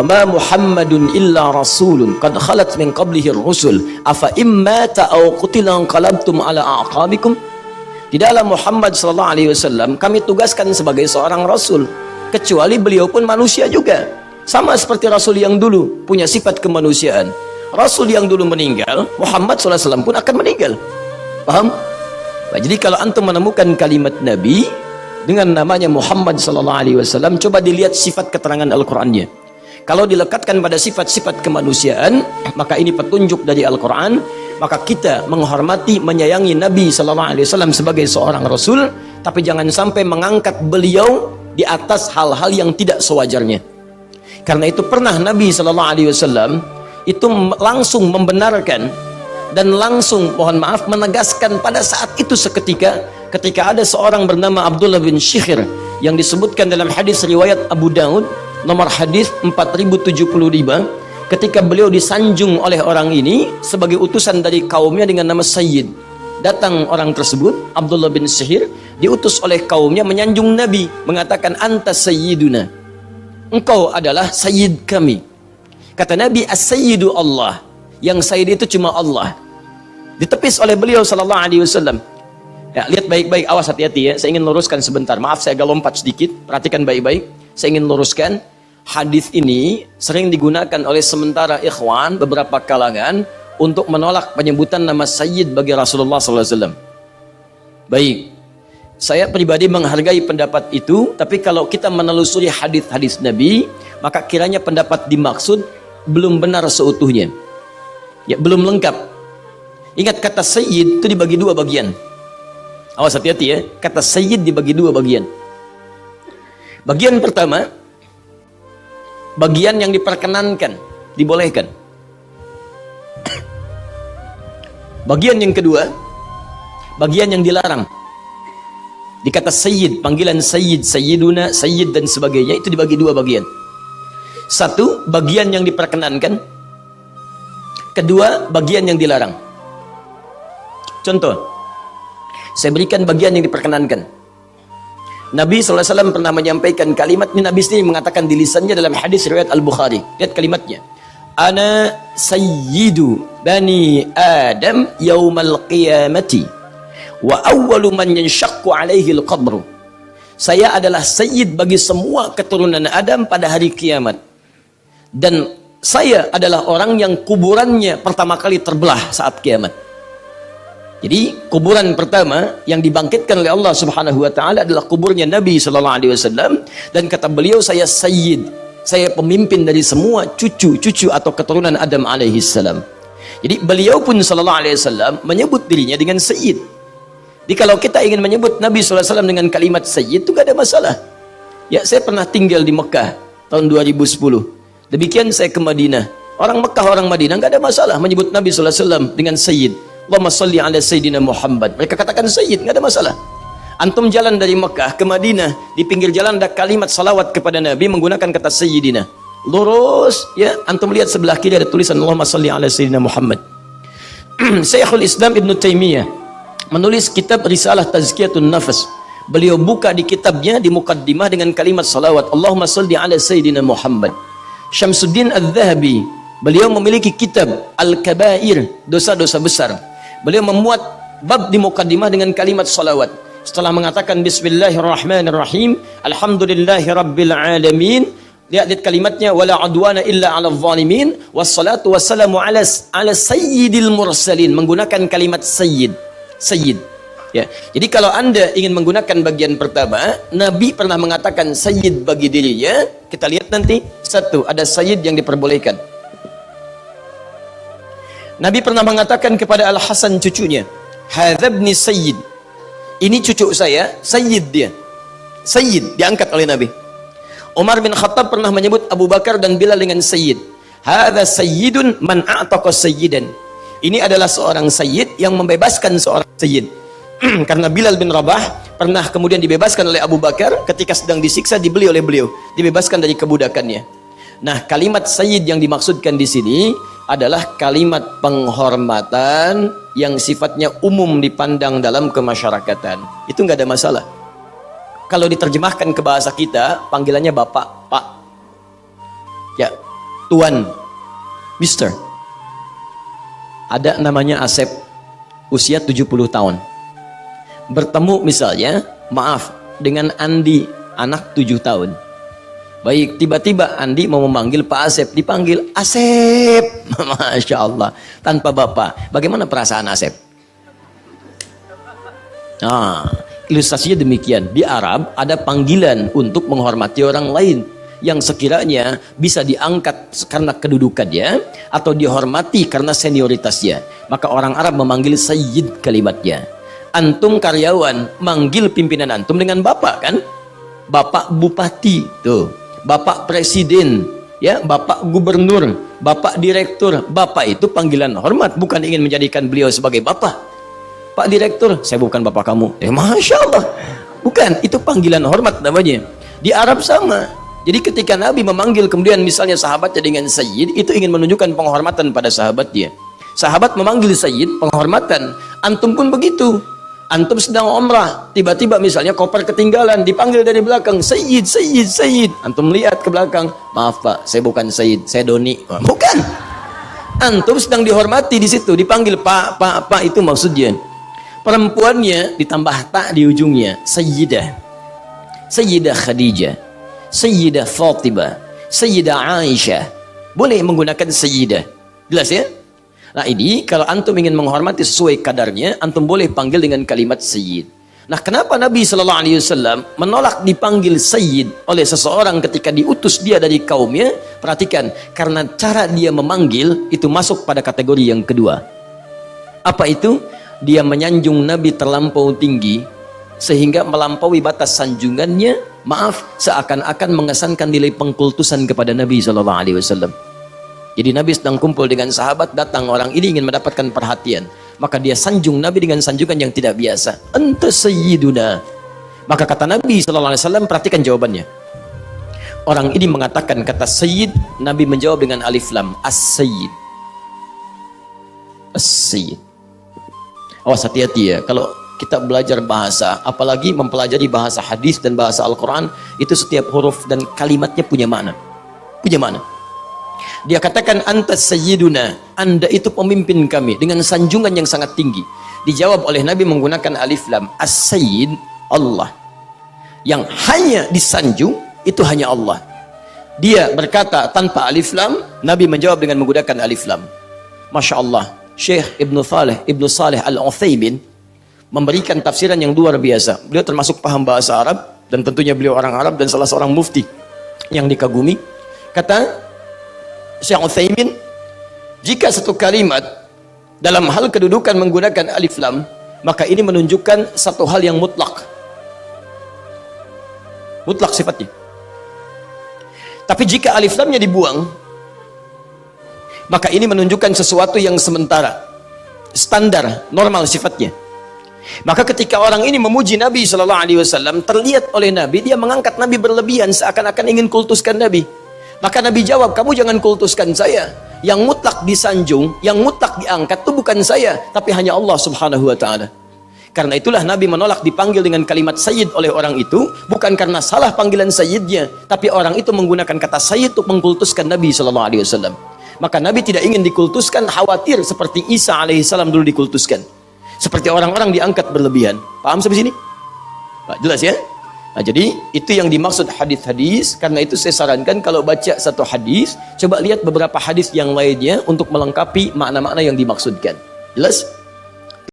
Ma Muhammadun illa rasulun qad khalat min qablihi ar-rusul afa imma ta'aw qutila qalabtum ala a'qabikum. Tidaklah Muhammad sallallahu alaihi wasallam kami tugaskan sebagai seorang rasul, kecuali beliau pun manusia juga, sama seperti rasul yang dulu punya sifat kemanusiaan. Rasul yang dulu meninggal, Muhammad sallallahu alaihi wasallam pun akan meninggal. Paham? Nah, jadi kalau antum menemukan kalimat Nabi dengan namanya Muhammad sallallahu alaihi wasallam, coba dilihat sifat keterangan Al-Qur'annya. Kalau dilekatkan pada sifat-sifat kemanusiaan, maka ini petunjuk dari Al-Quran. Maka kita menghormati, menyayangi Nabi Sallallahu Alaihi Wasallam sebagai seorang Rasul, tapi jangan sampai mengangkat beliau di atas hal-hal yang tidak sewajarnya. Karena itu pernah Nabi Sallallahu Alaihi Wasallam itu langsung membenarkan dan langsung, mohon maaf, menegaskan pada saat itu seketika, ketika ada seorang bernama Abdullah bin Syikhir yang disebutkan dalam hadis riwayat Abu Daud nomor hadis 4075, ketika beliau disanjung oleh orang ini sebagai utusan dari kaumnya dengan nama Sayyid. Datang orang tersebut, Abdullah bin Syikhir, diutus oleh kaumnya menyanjung Nabi, mengatakan, anta sayyiduna, engkau adalah sayyid kami. Kata Nabi, as-sayyidu Allah, yang sayyid itu cuma Allah. Ditepis oleh beliau sallallahu alaihi wasallam. Ya, lihat baik-baik, awas, hati-hati ya, saya ingin luruskan sebentar, maaf saya agak lompat sedikit, perhatikan baik-baik. Saya ingin luruskan, hadis ini sering digunakan oleh sementara ikhwan beberapa kalangan untuk menolak penyebutan nama Sayyid bagi Rasulullah SAW. Baik, saya pribadi menghargai pendapat itu, tapi kalau kita menelusuri hadis-hadis Nabi, maka kiranya pendapat dimaksud belum benar seutuhnya. Ya, belum lengkap. Ingat, kata Sayyid itu dibagi dua bagian. Awas, hati-hati ya, kata Sayyid dibagi dua bagian. Bagian pertama, bagian yang diperkenankan, dibolehkan. Bagian yang kedua, bagian yang dilarang. Dikata Sayyid, panggilan Sayyid, Sayyiduna, Sayyid dan sebagainya, itu dibagi dua bagian. Satu, bagian yang diperkenankan. Kedua, bagian yang dilarang. Contoh, saya berikan bagian yang diperkenankan. Nabi SAW pernah menyampaikan kalimat ini, Nabi sendiri mengatakan di lisannya dalam hadis riwayat Al-Bukhari. Lihat kalimatnya. Ana sayyidu bani Adam yaumal qiyamati wa awwalu man yanshaqqu alaihi al-qabru. Saya adalah sayyid bagi semua keturunan Adam pada hari kiamat. Dan saya adalah orang yang kuburannya pertama kali terbelah saat kiamat. Jadi kuburan pertama yang dibangkitkan oleh Allah Subhanahu wa taala adalah kuburnya Nabi sallallahu alaihi wasallam, dan kata beliau, saya sayyid, saya pemimpin dari semua cucu-cucu atau keturunan Adam alaihi salam. Jadi beliau pun sallallahu alaihi wasallam menyebut dirinya dengan sayyid. Jadi kalau kita ingin menyebut Nabi sallallahu alaihi wasallam dengan kalimat sayyid itu gak ada masalah. Ya, saya pernah tinggal di Mekah tahun 2010. Demikian saya ke Madinah. Orang Mekah, orang Madinah gak ada masalah menyebut Nabi sallallahu alaihi wasallam dengan sayyid. Allahumma salli ala Sayyidina Muhammad. Mereka katakan Sayyid, nggak ada masalah. Antum jalan dari Mekah ke Madinah, di pinggir jalan ada kalimat salawat kepada Nabi menggunakan kata Sayyidina. Lurus, ya, antum lihat sebelah kiri ada tulisan Allahumma salli ala Sayyidina Muhammad. Syekhul Islam Ibn Taimiyah menulis kitab Risalah Tazkiyatun Nafas. Beliau buka di kitabnya di mukaddimah dengan kalimat salawat Allahumma salli ala Sayyidina Muhammad. Syamsuddin Al-Zahabi, beliau memiliki kitab Al-Kabair, dosa-dosa besar. Beliau memuat bab di mukaddimah dengan kalimat salawat. Setelah mengatakan Bismillahirrahmanirrahim, Alhamdulillahirabbil alamin, lihat kalimatnya, wala adwana illa 'alal zalimin, wassalatu wassalamu ala sayyidil mursalin, menggunakan kalimat sayyid. Sayyid. Ya. Jadi kalau Anda ingin menggunakan bagian pertama, Nabi pernah mengatakan sayyid bagi dirinya. Kita lihat nanti. Satu, ada sayyid yang diperbolehkan. Nabi pernah mengatakan kepada Al-Hasan cucunya, hadza ibni sayyid, ini cucu saya, sayyid dia. Sayyid diangkat oleh Nabi. Umar bin Khattab pernah menyebut Abu Bakar dan Bilal dengan sayyid. Hadza sayyidun man a'taqa sayyidan. Ini adalah seorang sayyid yang membebaskan seorang sayyid. Karena Bilal bin Rabah pernah kemudian dibebaskan oleh Abu Bakar ketika sedang disiksa, dibeli oleh beliau, dibebaskan dari kebudakannya. Nah, kalimat sayyid yang dimaksudkan di sini adalah kalimat penghormatan yang sifatnya umum dipandang dalam kemasyarakatan. Itu nggak ada masalah. Kalau diterjemahkan ke bahasa kita, panggilannya bapak, pak. Ya, Tuan, Mister, ada namanya Asep, usia 70 tahun. Bertemu misalnya, maaf, dengan Andi, anak 7 tahun. Baik, tiba-tiba Andi mau memanggil Pak Asep, dipanggil Asep. Masya Allah, tanpa bapak. Bagaimana perasaan Asep? Nah, ilustrasinya demikian. Di Arab ada panggilan untuk menghormati orang lain yang sekiranya bisa diangkat karena kedudukannya atau dihormati karena senioritasnya. Maka orang Arab memanggil sayyid kalimatnya. Antum karyawan manggil pimpinan antum dengan bapak kan? Bapak bupati tuh, bapak presiden, ya, bapak gubernur, bapak direktur. Bapak itu panggilan hormat, bukan ingin menjadikan beliau sebagai bapak. Pak direktur, saya bukan bapak kamu. Masya Allah, bukan, itu panggilan hormat namanya. Di Arab sama. Jadi ketika Nabi memanggil kemudian misalnya sahabatnya dengan sayyid, itu ingin menunjukkan penghormatan pada sahabatnya. Sahabat memanggil sayyid, penghormatan. Antum pun begitu. Antum sedang umrah, tiba-tiba misalnya koper ketinggalan, dipanggil dari belakang, sayyid, sayyid, sayyid. Antum lihat ke belakang, maaf pak, saya bukan sayyid, saya doni. Bukan. Antum sedang dihormati di situ, dipanggil pak, pak, pak, itu maksudnya. Perempuannya ditambah tak di ujungnya, sayyidah, sayyidah Khadijah, sayyidah Fatimah, sayyidah Aisyah. Boleh menggunakan sayyidah. Jelas ya? Nah ini kalau antum ingin menghormati sesuai kadarnya, antum boleh panggil dengan kalimat sayyid. Nah kenapa Nabi SAW menolak dipanggil sayyid oleh seseorang ketika diutus dia dari kaumnya? Perhatikan, karena cara dia memanggil itu masuk pada kategori yang kedua. Apa itu? Dia menyanjung Nabi terlampau tinggi sehingga melampaui batas sanjungannya, maaf, seakan-akan mengesankan nilai pengkultusan kepada Nabi SAW. Jadi Nabi sedang kumpul dengan sahabat, datang orang ini ingin mendapatkan perhatian, maka dia sanjung Nabi dengan sanjungan yang tidak biasa. Anta sayyiduna. Maka kata Nabi SAW, perhatikan jawabannya. Orang ini mengatakan kata sayyid, Nabi menjawab dengan alif lam, as-sayyid. As-sayyid. Awas, hati-hati ya, kalau kita belajar bahasa, apalagi mempelajari bahasa hadis dan bahasa Al-Quran, itu setiap huruf dan kalimatnya punya makna. Punya makna. Dia katakan antas sayyiduna, anda itu pemimpin kami, dengan sanjungan yang sangat tinggi. Dijawab oleh Nabi menggunakan alif lam, as-sayyid Allah. Yang hanya disanjung itu hanya Allah. Dia berkata tanpa alif lam, Nabi menjawab dengan menggunakan alif lam. Masya Allah, Syekh Ibnu Saleh Al-Utsaimin memberikan tafsiran yang luar biasa. Beliau termasuk paham bahasa Arab dan tentunya beliau orang Arab dan salah seorang mufti yang dikagumi. Kata Syekh Utsaimin, jika satu kalimat dalam hal kedudukan menggunakan alif lam, maka ini menunjukkan satu hal yang mutlak. Mutlak sifatnya. Tapi jika alif lamnya dibuang, maka ini menunjukkan sesuatu yang sementara, standar, normal sifatnya. Maka ketika orang ini memuji Nabi SAW, terlihat oleh Nabi, dia mengangkat Nabi berlebihan, seakan-akan ingin kultuskan Nabi. Maka Nabi jawab, kamu jangan kultuskan saya. Yang mutlak disanjung, yang mutlak diangkat itu bukan saya, tapi hanya Allah Subhanahu wa ta'ala. Karena itulah Nabi menolak dipanggil dengan kalimat sayyid oleh orang itu, bukan karena salah panggilan sayyidnya, tapi orang itu menggunakan kata sayyid untuk mengkultuskan Nabi SAW. Maka Nabi tidak ingin dikultuskan, khawatir seperti Isa alaihissalam dulu dikultuskan. Seperti orang-orang diangkat berlebihan. Paham sampai sini? Nah, jelas ya? Nah, jadi itu yang dimaksud hadis-hadis. Karena itu saya sarankan kalau baca satu hadis, coba lihat beberapa hadis yang lainnya untuk melengkapi makna-makna yang dimaksudkan. Jelas?